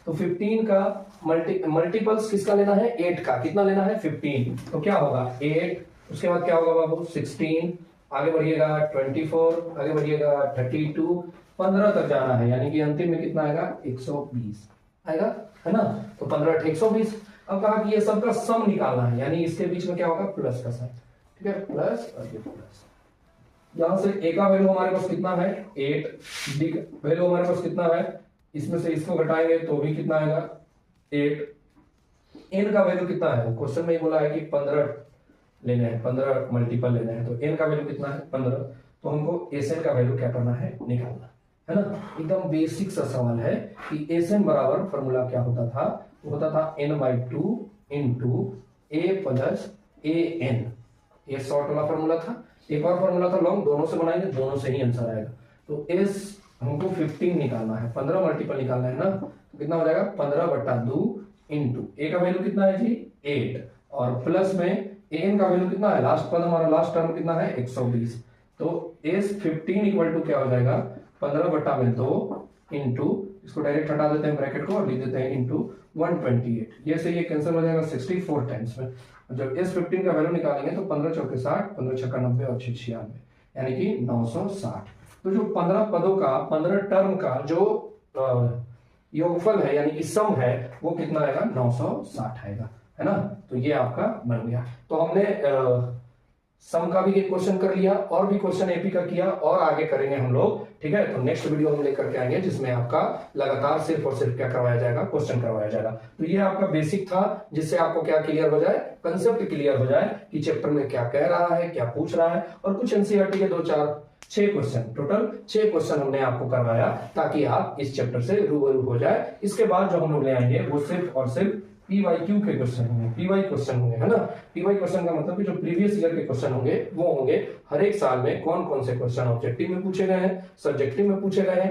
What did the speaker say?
तो 15 का मल्टीपल्स किसका लेना है, 8 का। कितना लेना है, 15। तो क्या होगा 8, उसके बाद क्या होगा बाबू 16, आगे बढ़िएगा 24, आगे बढ़िएगा 32, 15 तक जाना है, यानी कि अंतिम में कितना आएगा 120 आएगा, है ना। तो 15 8 120। अब कहा कि ये सबका सम निकालना है, यानी इसके बीच में क्या होगा प्लस का साइन, ठीक है, प्लस और ये प्लस। यहां से ए का वैल्यू हमारे पास कितना है 8, डी का वैल्यू हमारे पास कितना है, इसमें से इसको घटाएंगे तो भी कितना आएगा 8, एन का वैल्यू कितना है, क्वेश्चन में ही बोला है कि 15 लेने हैं, 15 मल्टीपल लेने हैं, तो एन का वैल्यू कितना है 15। तो हमको एस एन का वैल्यू क्या करना है, निकालना है ना। एकदम बेसिक सा सवाल है कि एस एन बराबर फॉर्मूला क्या होता था, तो होता था n/2 into A plus A N, ये शॉर्ट वाला फॉर्मूला था। एक और फॉर्मूला था लॉन्ग, दोनों से बनाएंगे, दोनों से ही आंसर आएगा। तो एस हमको 15 निकालना है, 15 मल्टीपल निकालना है ना, तो कितना हो जाएगा 15/2 इंटू ए का वैल्यू कितना है जी 8, और प्लस में एन का वैल्यू कितना है, लास्ट पद हमारा लास्ट टर्म कितना है 120। तो एस 15 इक्वल टू क्या हो जाएगा 15/2 इंटू, इसको डायरेक्ट हटा देते हैं ब्रैकेट को और लिख देते हैं इंटू 128, ये से ये कैंसिल हो जाएगा 64 टाइम्स में। जब एस 15 का वैल्यू निकालेंगे तो 15 चौके 60, 15 छक्का 90 और 6 96, यानी कि 960। तो जो 15 पदों का 15 टर्म का जो योगफल है यानी कि सम है वो कितना आएगा 960 आएगा, है ना। तो ये आपका बन गया। तो हमने सम का भी एक क्वेश्चन कर लिया और भी क्वेश्चन एपी का किया और आगे करेंगे हम लोग, ठीक है। तो नेक्स्ट वीडियो हम लेकर के आएंगे जिसमें आपका लगातार सिर्फ और सिर्फ क्या करवाया जाएगा, क्वेश्चन करवाया जाएगा। तो ये आपका बेसिक था जिससे आपको क्या क्लियर हो जाए, कंसेप्ट क्लियर हो जाए कि चैप्टर में क्या कह रहा है, क्या पूछ रहा है। और कुछ एनसीईआरटी के 6 क्वेश्चन, टोटल 6 क्वेश्चन हमने आपको करवाया ताकि आप इस चैप्टर से रूबरू हो जाए। इसके बाद जो हम लोग ले आएंगे वो सिर्फ और सिर्फ पीवाईक्यू के क्वेश्चन होंगे, पीवाई क्वेश्चन होंगे, है ना। पीवाई क्वेश्चन का मतलब कि जो प्रीवियस ईयर के क्वेश्चन होंगे वो होंगे हर एक साल में कौन कौन से क्वेश्चन ऑब्जेक्टिव में पूछे गए हैं, सब्जेक्टिव में पूछे गए हैं,